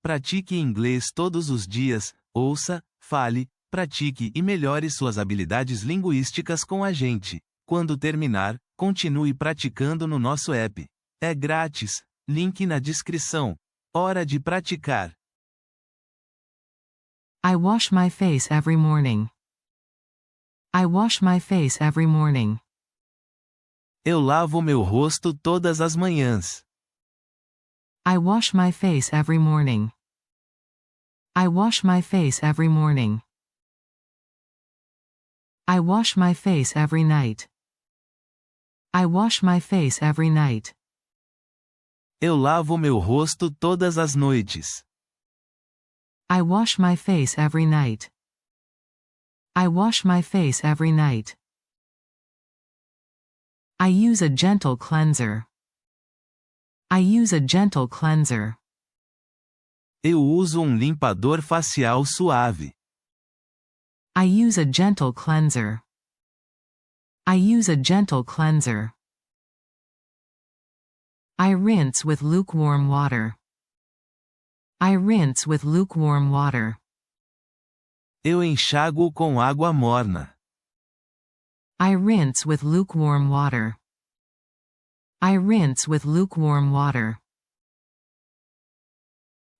Pratique inglês todos os dias, ouça, fale, pratique e melhore suas habilidades linguísticas com a gente. Quando terminar, continue praticando no nosso app. É grátis. Link na descrição. Hora de praticar. I wash my face every morning. I wash my face every morning. Eu lavo meu rosto todas as manhãs. I wash my face every morning. I wash my face every morning. I wash my face every night. I wash my face every night. Eu lavo meu rosto todas as noites. I wash my face every night. I wash my face every night. I use a gentle cleanser. I use a gentle cleanser. Eu uso limpador facial suave. I use a gentle cleanser. I use a gentle cleanser. I rinse with lukewarm water. I rinse with lukewarm water. Eu enxago com água morna. I rinse with lukewarm water. I rinse with lukewarm water.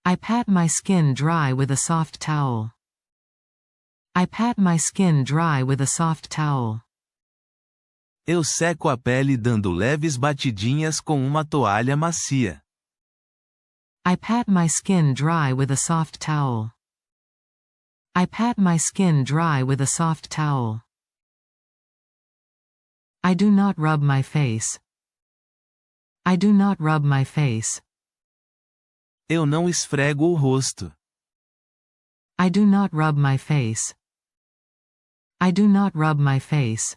I pat my skin dry with a soft towel. I pat my skin dry with a soft towel. Eu seco a pele dando leves batidinhas com uma toalha macia. I pat my skin dry with a soft towel. I pat my skin dry with a soft towel. I do not rub my face. I do not rub my face. Eu não esfrego o rosto. I do not rub my face. I do not rub my face.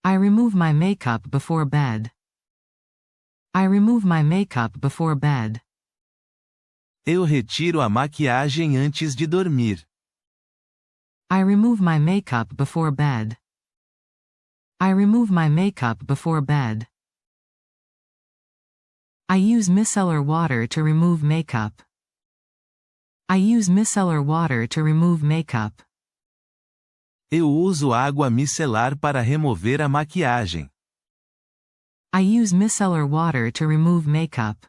I remove my makeup before bed. I remove my makeup before bed. Eu retiro a maquiagem antes de dormir. I remove my makeup before bed. I remove my makeup before bed. I use micellar water to remove makeup. I use micellar water to remove makeup. Eu uso água micelar para remover a maquiagem. I use micellar water to remove makeup.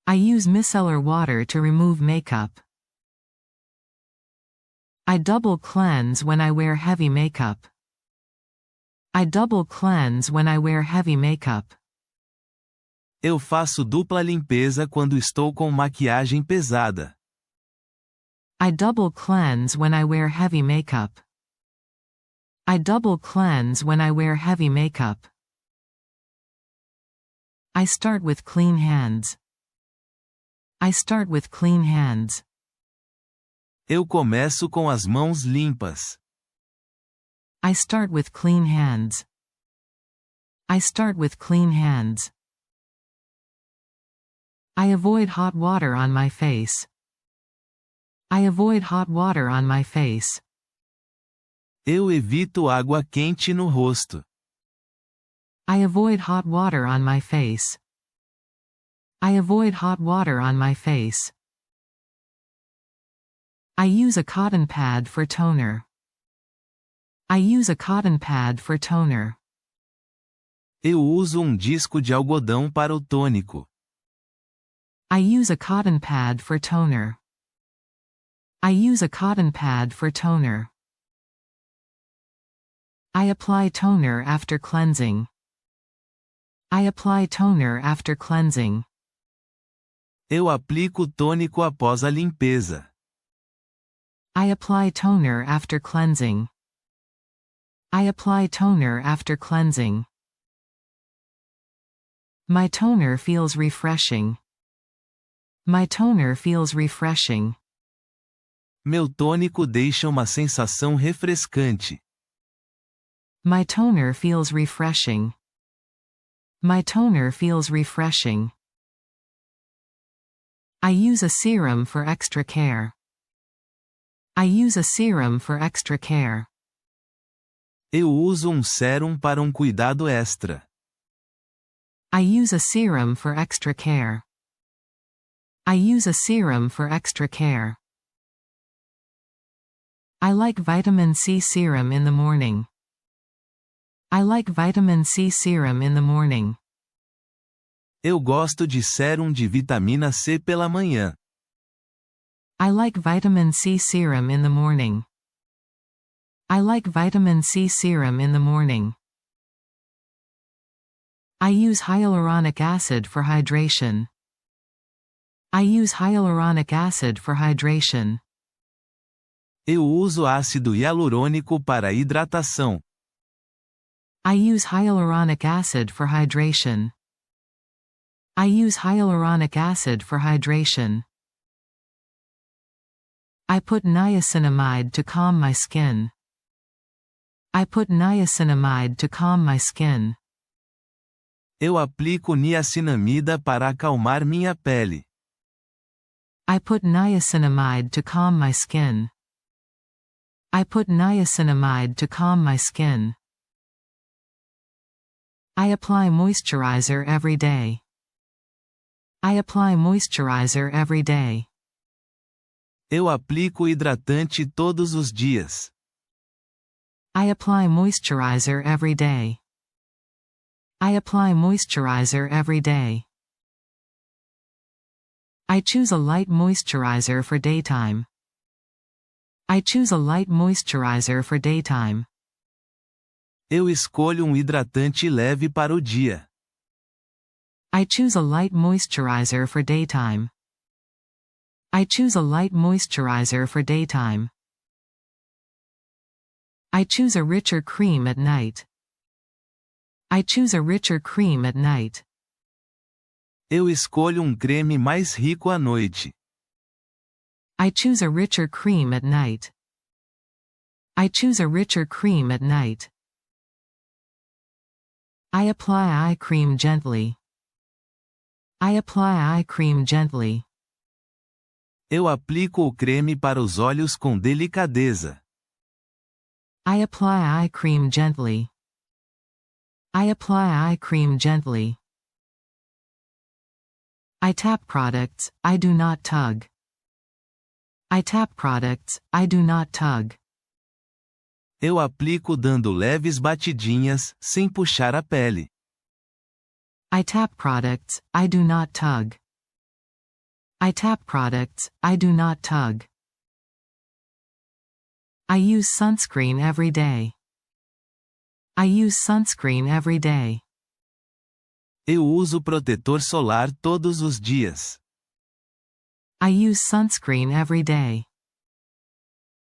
I use micellar water to remove makeup. I double cleanse when I wear heavy makeup. I double cleanse when I wear heavy makeup. Eu faço dupla limpeza quando estou com maquiagem pesada. I double cleanse when I wear heavy makeup. I double cleanse when I wear heavy makeup. I start with clean hands. I start with clean hands. Eu começo com as mãos limpas. I start with clean hands. I start with clean hands. I avoid hot water on my face. I avoid hot water on my face. Eu evito água quente no rosto. I avoid hot water on my face. I avoid hot water on my face. I use a cotton pad for toner. I use a cotton pad for toner. Eu uso disco de algodão para o tônico. I use a cotton pad for toner. I use a cotton pad for toner. I apply toner after cleansing. I apply toner after cleansing. Eu aplico tônico após a limpeza. I apply toner after cleansing. I apply toner after cleansing. My toner feels refreshing. My toner feels refreshing. Meu tônico deixa uma sensação refrescante. My toner feels refreshing. My toner feels refreshing. I use a serum for extra care. I use a serum for extra care. Eu uso sérum para cuidado extra. I use a serum for extra care. I use a serum for extra care. I like vitamin C serum in the morning. I like vitamin C serum in the morning. Eu gosto de sérum de vitamina C pela manhã. I like vitamin C serum in the morning. I like vitamin C serum in the morning. I use hyaluronic acid for hydration. I use hyaluronic acid for hydration. Eu uso ácido hialurônico para hidratação. I use hyaluronic acid for hydration. I use hyaluronic acid for hydration. I put niacinamide to calm my skin. I put niacinamide to calm my skin. Eu aplico niacinamida para acalmar minha pele. I put niacinamide to calm my skin. I put niacinamide to calm my skin. I apply moisturizer every day. I apply moisturizer every day. Eu aplico hidratante todos os dias. I apply moisturizer every day. I apply moisturizer every day. I choose a light moisturizer for daytime. I choose a light moisturizer for daytime. Eu escolho hidratante leve para o dia. I choose a light moisturizer for daytime. I choose a light moisturizer for daytime. I choose a richer cream at night. I choose a richer cream at night. Eu escolho creme mais rico à noite. I choose a richer cream at night. I choose a richer cream at night. I apply eye cream gently. I apply eye cream gently. Eu aplico o creme para os olhos com delicadeza. I apply eye cream gently. I apply eye cream gently. I tap products, I do not tug. I tap products, I do not tug. Eu aplico dando leves batidinhas, sem puxar a pele. I tap products, I do not tug. I tap products, I do not tug. I use sunscreen every day. I use sunscreen every day. Eu uso protetor solar todos os dias. I use sunscreen every day.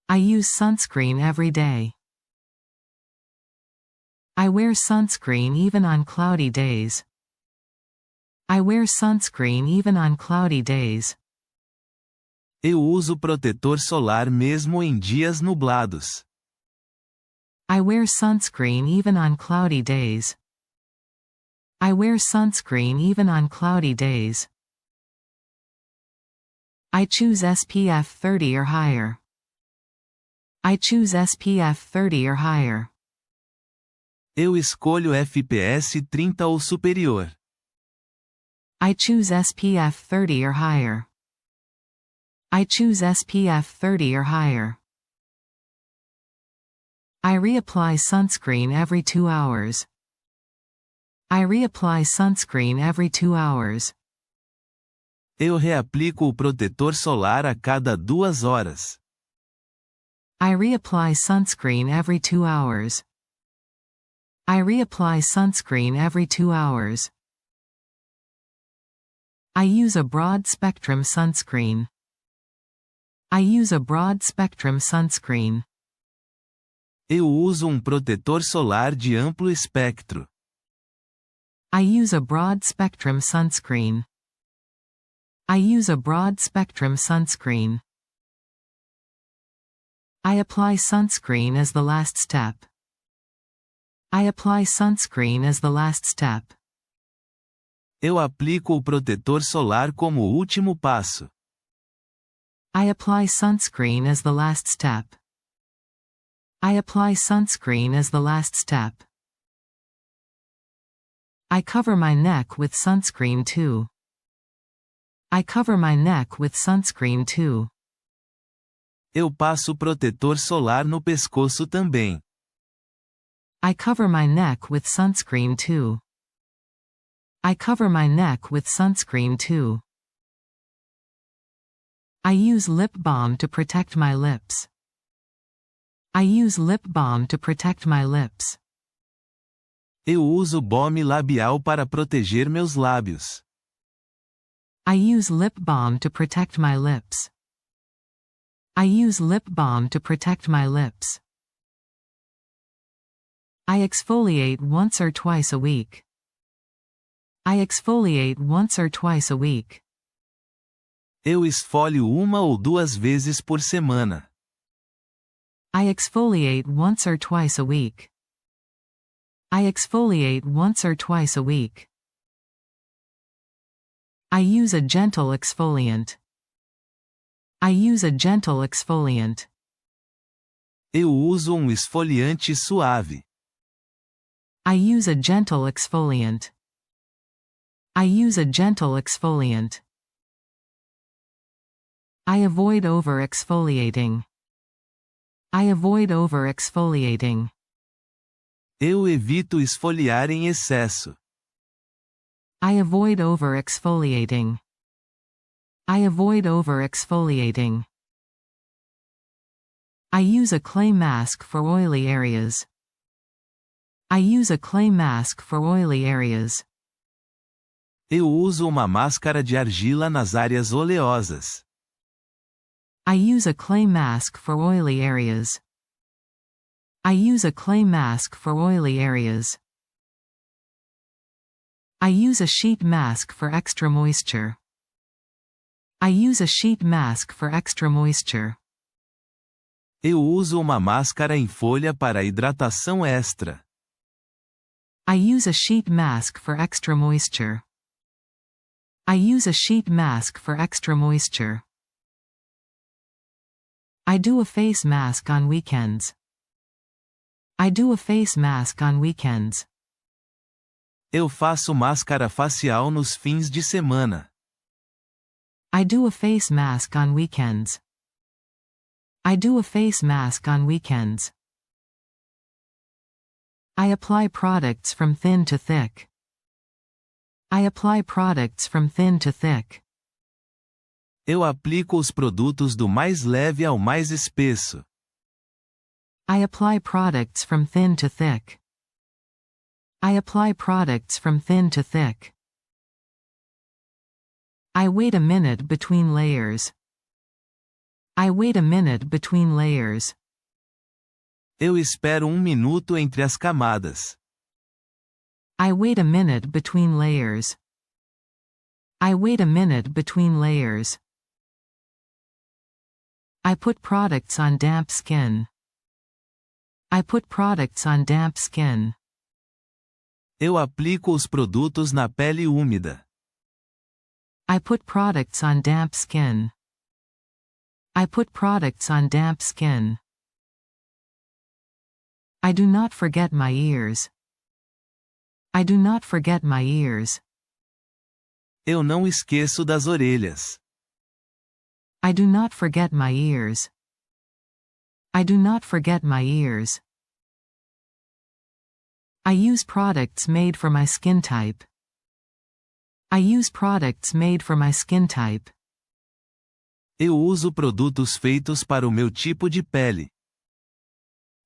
I use sunscreen every day. I wear sunscreen even on cloudy days. I wear sunscreen even on cloudy days. Eu uso protetor solar mesmo em dias nublados. I wear sunscreen even on cloudy days. I wear sunscreen even on cloudy days. I choose SPF 30 or higher. I choose SPF 30 or higher. Eu escolho FPS 30 ou superior. I choose SPF 30 or higher. I choose SPF 30 or higher. I reapply sunscreen every 2 hours. I reapply sunscreen every 2 hours. Eu reaplico o protetor solar a cada 2 horas. I reapply sunscreen every 2 hours. I reapply sunscreen every 2 hours. I use a broad spectrum sunscreen. I use a broad spectrum sunscreen. Eu uso protetor solar de amplo espectro. I use a broad spectrum sunscreen. I use a broad spectrum sunscreen. I apply sunscreen as the last step. I apply sunscreen as the last step. Eu aplico o protetor solar como último passo. I apply sunscreen as the last step. I apply sunscreen as the last step. I cover my neck with sunscreen too. I cover my neck with sunscreen too. Eu passo protetor solar no pescoço também. I cover my neck with sunscreen too. I cover my neck with sunscreen too. I use lip balm to protect my lips. I use lip balm to protect my lips. Eu uso balme labial para proteger meus lábios. I use lip balm to protect my lips. I use lip balm to protect my lips. I exfoliate once or twice a week. I exfoliate once or twice a week. Eu esfolio uma ou duas vezes por semana. I exfoliate once or twice a week. I exfoliate once or twice a week. I use a gentle exfoliant. I use a gentle exfoliant. Eu uso esfoliante suave. I use a gentle exfoliant. I use a gentle exfoliant. I avoid over-exfoliating. I avoid over-exfoliating. Eu evito esfoliar em excesso. I avoid over-exfoliating. I avoid over-exfoliating. I use a clay mask for oily areas. I use a clay mask for oily areas. Eu uso uma máscara de argila nas áreas oleosas. I use a clay mask for oily areas. I use a clay mask for oily areas. I use a sheet mask for extra moisture. I use a sheet mask for extra moisture. Eu uso uma máscara em folha para hidratação extra. I use a sheet mask for extra moisture. I use a sheet mask for extra moisture. I do a face mask on weekends. I do a face mask on weekends. Eu faço máscara facial nos fins de semana. I do a face mask on weekends. I do a face mask on weekends. I apply products from thin to thick. I apply products from thin to thick. Eu aplico os produtos do mais leve ao mais espesso. I apply products from thin to thick. I apply products from thin to thick. I wait a minute between layers. I wait a minute between layers. Eu espero minuto entre as camadas. I wait a minute between layers. I wait a minute between layers. I put products on damp skin. I put products on damp skin. Eu aplico os produtos na pele úmida. I put products on damp skin. I put products on damp skin. I do not forget my ears. I do not forget my ears. Eu não esqueço das orelhas. I do not forget my ears. I do not forget my ears. I use products made for my skin type. I use products made for my skin type. Eu uso produtos feitos para o meu tipo de pele.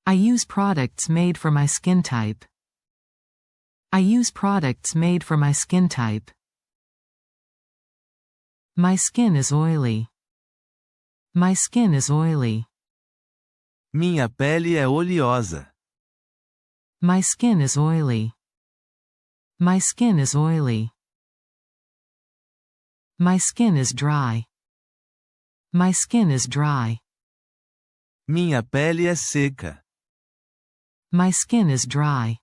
I use products made for my skin type. I use products made for my skin type. My skin is oily. My skin is oily. Minha pele é oleosa. My skin is oily. My skin is oily. My skin is dry. My skin is dry. Minha pele é seca. My skin is dry.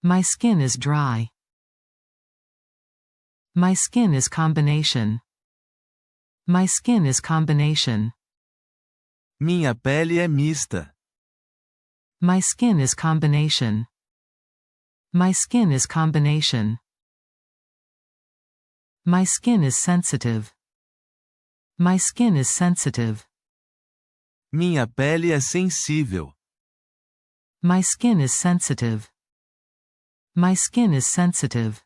My skin is dry. My skin is combination. My skin is combination. Minha pele é mista. My skin is combination. My skin is combination. My skin is sensitive. My skin is sensitive. Minha pele é sensível. My skin is sensitive. My skin is sensitive.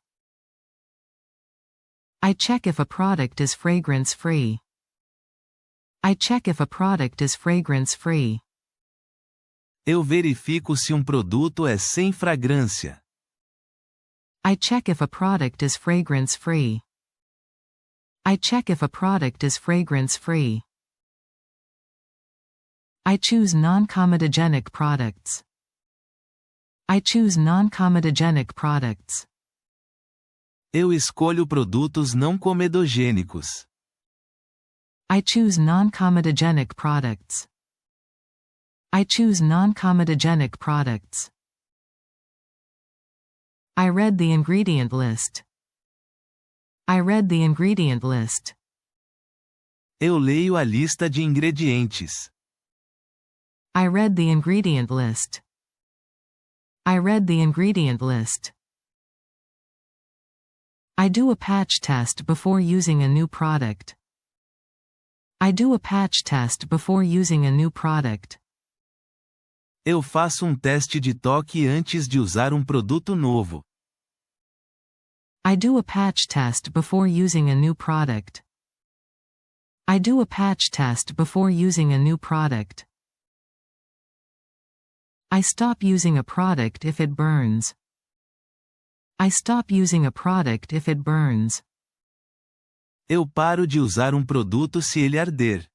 I check if a product is fragrance-free. I check if a product is fragrance-free. Eu verifico se produto é sem fragrância. I check if a product is fragrance-free. I check if a product is fragrance-free. I choose non-comedogenic products. I choose non-comedogenic products. Eu escolho produtos não comedogênicos. I choose non-comedogenic products. I choose non-comedogenic products. I read the ingredient list. I read the ingredient list. Eu leio a lista de ingredientes. I read the ingredient list. I read the ingredient list. I do a patch test before using a new product. I do a patch test before using a new product. Eu faço teste de toque antes de usar produto novo. I do a patch test before using a new product. I do a patch test before using a new product. I stop using a product if it burns. I stop using a product if it burns. Eu paro de usar produto se ele arder.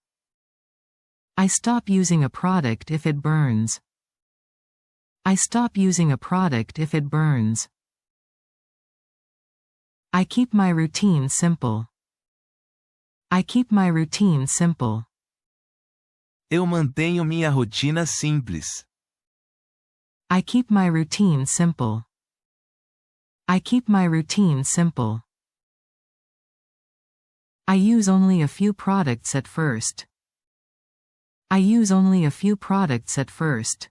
I stop using a product if it burns. I stop using a product if it burns. I keep my routine simple. I keep my routine simple. Eu mantenho minha rotina simples. I keep my routine simple. I keep my routine simple. I use only a few products at first. I use only a few products at first.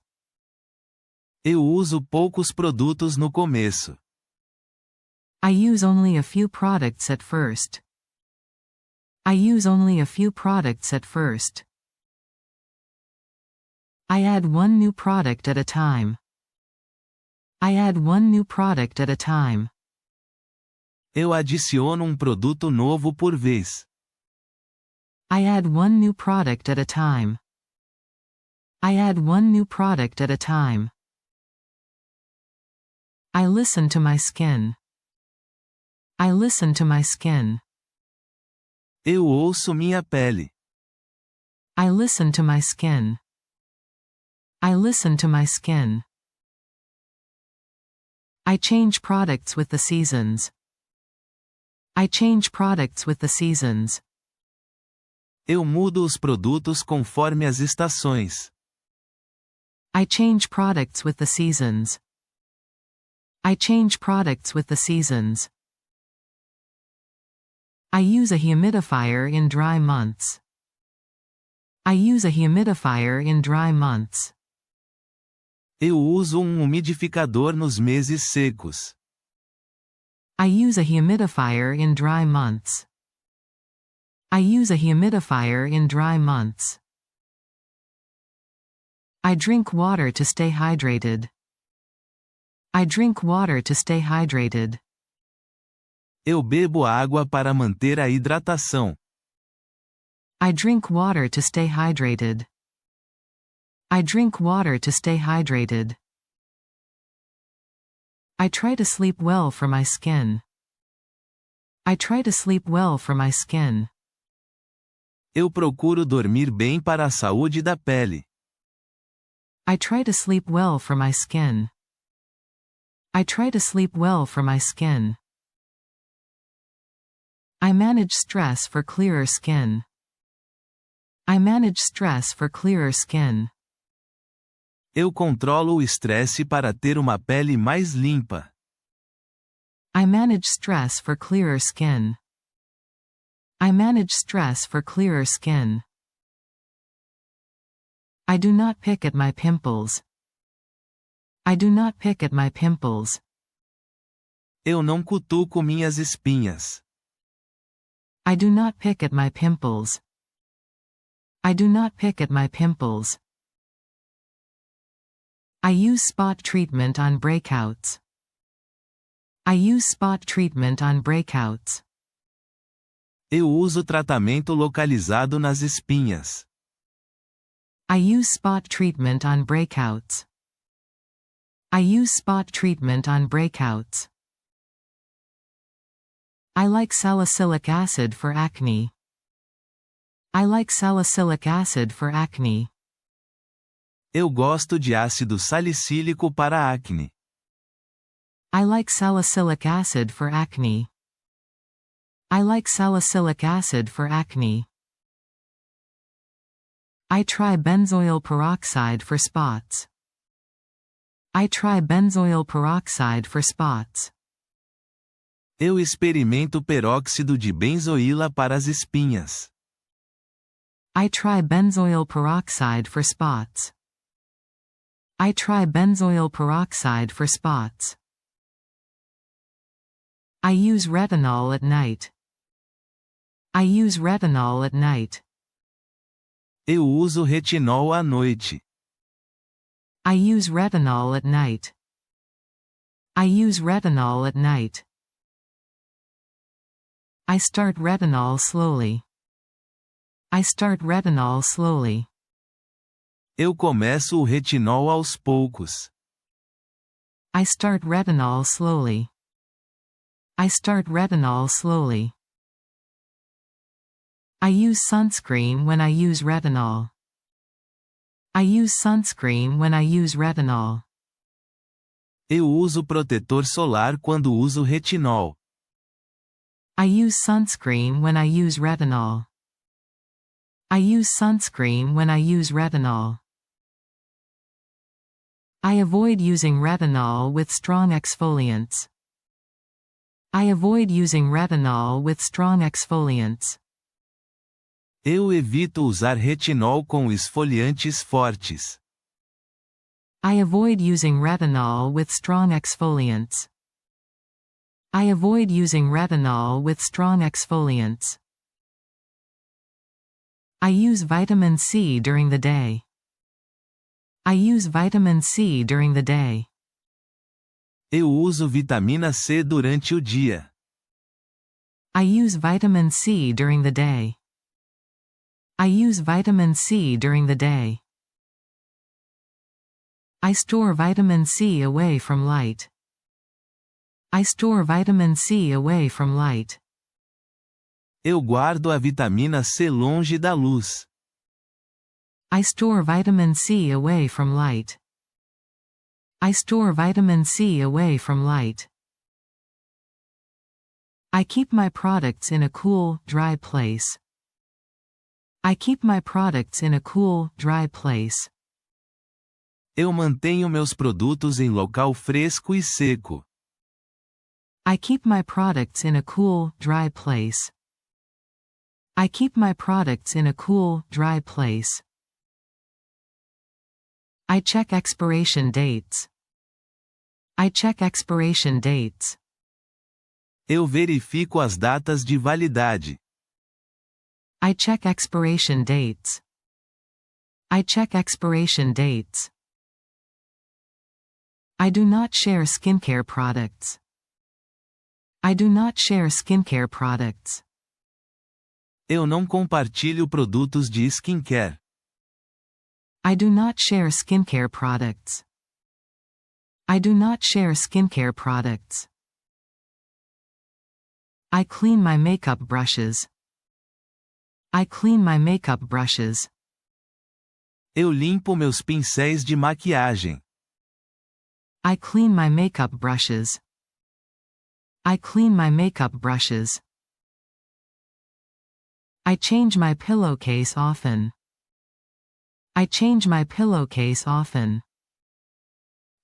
Eu uso poucos produtos no começo. I use only a few products at first. I use only a few products at first. I add one new product at a time. I add one new product at a time. Eu adiciono produto novo por vez. I add one new product at a time. I add one new product at a time. I listen to my skin. I listen to my skin. Eu ouço minha pele. I listen to my skin. I listen to my skin. I change products with the seasons. I change products with the seasons. Eu mudo os produtos conforme as estações. I change products with the seasons. I change products with the seasons. I use a humidifier in dry months. I use a humidifier in dry months. Eu uso umidificador nos meses secos. I use a humidifier in dry months. I use a humidifier in dry months. I drink water to stay hydrated. I drink water to stay hydrated. Eu bebo água para manter a hidratação. I drink water to stay hydrated. I drink water to stay hydrated. I try to sleep well for my skin. I try to sleep well for my skin. Eu procuro dormir bem para a saúde da pele. I try to sleep well for my skin. I try to sleep well for my skin. I manage stress for clearer skin. I manage stress for clearer skin. Eu controlo o estresse para ter uma pele mais limpa. I manage stress for clearer skin. I manage stress for clearer skin. I do not pick at my pimples. I do not pick at my pimples. Eu não cutuco minhas espinhas. I do not pick at my pimples. I do not pick at my pimples. I use spot treatment on breakouts. I use spot treatment on breakouts. Eu uso tratamento localizado nas espinhas. I use spot treatment on breakouts. I use spot treatment on breakouts. I like salicylic acid for acne. I like salicylic acid for acne. Eu gosto de ácido salicílico para acne. I like salicylic acid for acne. I like salicylic acid for acne. I try benzoyl peroxide for spots. I try benzoyl peroxide for spots. Eu experimento peróxido de benzoíla para as espinhas. I try benzoyl peroxide for spots. I try benzoyl peroxide for spots. I use retinol at night. I use retinol at night. Eu uso retinol à noite. I use retinol at night. I use retinol at night. I start retinol slowly. I start retinol slowly. Eu começo o retinol aos poucos. I start retinol slowly. I start retinol slowly. I use sunscreen when I use retinol. I use sunscreen when I use retinol. Eu uso protetor solar quando uso retinol. I use sunscreen when I use retinol. I use sunscreen when I use retinol. I avoid using retinol with strong exfoliants. I avoid using retinol with strong exfoliants. Eu evito usar retinol com esfoliantes fortes. I avoid using retinol with strong exfoliants. I avoid using retinol with strong exfoliants. I use vitamin C during the day. I use vitamin C during the day. Eu uso vitamina C durante o dia. I use vitamin C during the day. I use vitamin C during the day. I store vitamin C away from light. I store vitamin C away from light. Eu guardo a vitamina C longe da luz. I store vitamin C away from light. I store vitamin C away from light. I keep my products in a cool, dry place. I keep my products in a cool, dry place. Eu mantenho meus produtos em local fresco e seco. I keep my products in a cool, dry place. I keep my products in a cool, dry place. I check expiration dates. I check expiration dates. Eu verifico as datas de validade. I check expiration dates. I check expiration dates. I do not share skincare products. I do not share skincare products. Eu não compartilho produtos de skincare. I do not share skincare products. I do not share skincare products. I clean my makeup brushes. I clean my makeup brushes. Eu limpo meus pincéis de maquiagem. I clean my makeup brushes. I clean my makeup brushes. I change my pillowcase often. I change my pillowcase often.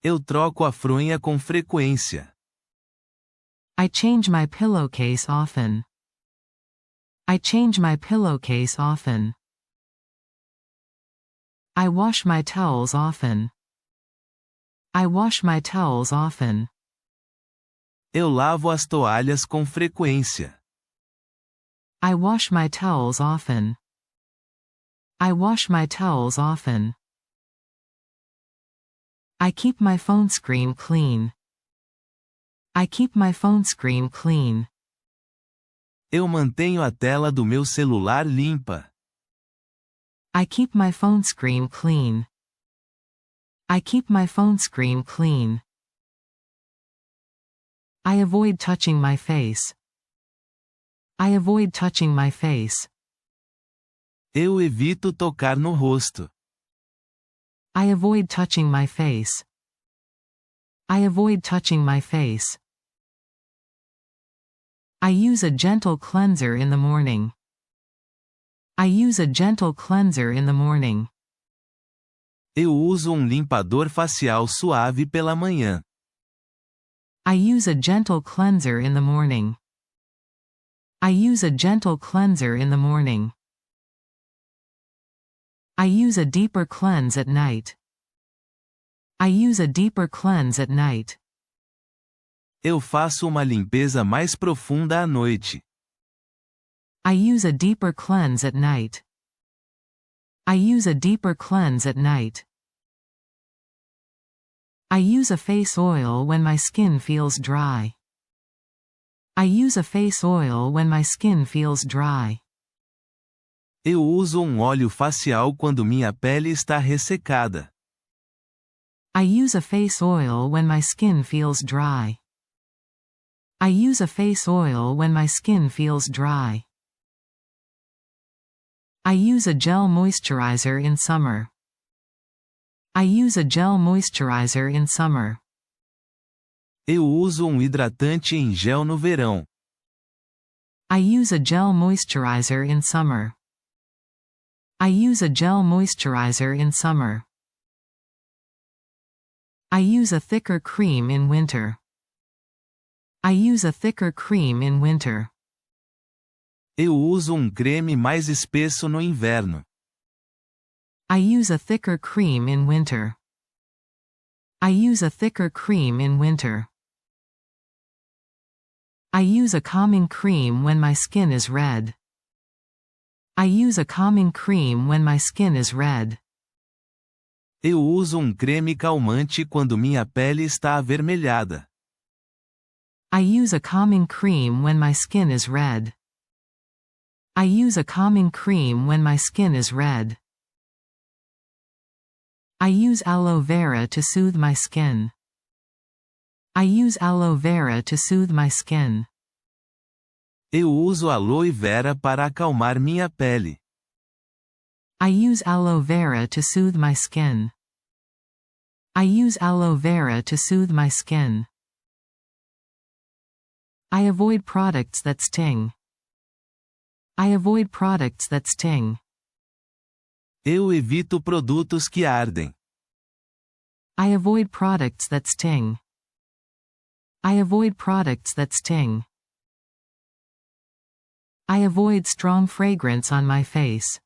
Eu troco a fronha com frequência. I change my pillowcase often. I change my pillowcase often. I wash my towels often. I wash my towels often. Eu lavo as toalhas com frequência. I wash my towels often. I wash my towels often. I keep my phone screen clean. I keep my phone screen clean. Eu mantenho a tela do meu celular limpa. I keep my phone screen clean. I keep my phone screen clean. I avoid touching my face. I avoid touching my face. Eu evito tocar no rosto. I avoid touching my face. I avoid touching my face. I use a gentle cleanser in the morning. I use a gentle cleanser in the morning. Eu uso limpador facial suave pela manhã. I use a gentle cleanser in the morning. I use a gentle cleanser in the morning. I use a deeper cleanse at night. I use a deeper cleanse at night. Eu faço uma limpeza mais profunda à noite. I use a deeper cleanse at night. I use a deeper cleanse at night. I use a face oil when my skin feels dry. I use a face oil when my skin feels dry. Eu uso óleo facial quando minha pele está ressecada. I use a face oil when my skin feels dry. I use a face oil when my skin feels dry. I use a gel moisturizer in summer. I use a gel moisturizer in summer. Eu uso hidratante em gel no verão. I use a gel moisturizer in summer. I use a gel moisturizer in summer. I use a thicker cream in winter. I use a thicker cream in winter. Eu uso creme mais espesso no inverno. I use a thicker cream in winter. I use a thicker cream in winter. I use a calming cream when my skin is red. I use a calming cream when my skin is red. Eu uso creme calmante quando minha pele está avermelhada. I use a calming cream when my skin is red. I use a calming cream when my skin is red. I use aloe vera to soothe my skin. I use aloe vera to soothe my skin. Eu uso aloe vera para acalmar minha pele. I use aloe vera to soothe my skin. I use aloe vera to soothe my skin. I avoid products that sting. I avoid products that sting. Eu evito produtos que ardem. I avoid products that sting. I avoid products that sting. I avoid strong fragrance on my face.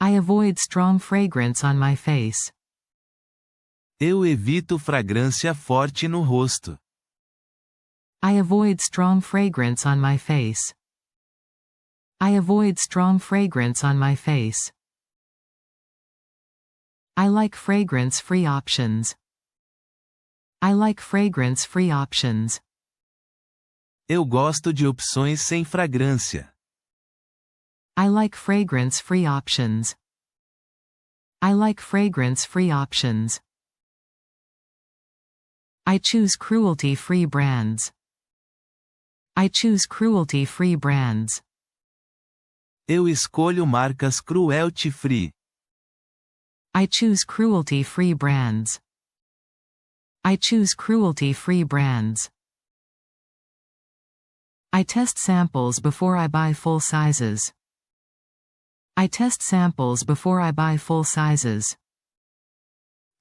I avoid strong fragrance on my face. Eu evito fragrância forte no rosto. I avoid strong fragrance on my face. I avoid strong fragrance on my face. I like fragrance-free options. I like fragrance-free options. Eu gosto de opções sem fragrância. I like fragrance-free options. I like fragrance-free options. I choose cruelty-free brands. I choose cruelty-free brands. Eu escolho marcas cruelty-free. I choose cruelty-free brands. I choose cruelty-free brands. I test samples before I buy full sizes. I test samples before I buy full sizes.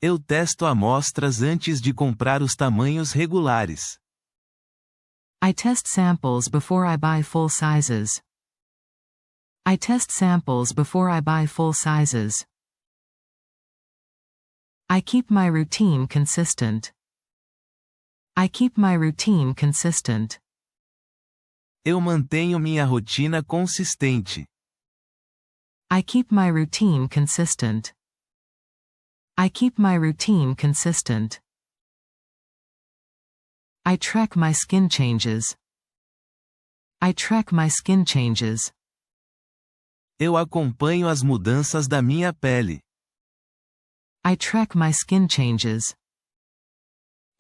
Eu testo amostras antes de comprar os tamanhos regulares. I test samples before I buy full sizes. I test samples before I buy full sizes. I keep my routine consistent. I keep my routine consistent. Eu mantenho minha rotina consistente. I keep my routine consistent. I keep my routine consistent. I track my skin changes. I track my skin changes. Eu acompanho as mudanças da minha pele. I track my skin changes.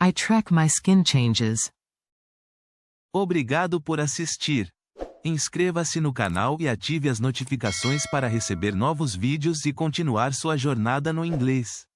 I track my skin changes. Obrigado por assistir. Inscreva-se no canal e ative as notificações para receber novos vídeos e continuar sua jornada no inglês.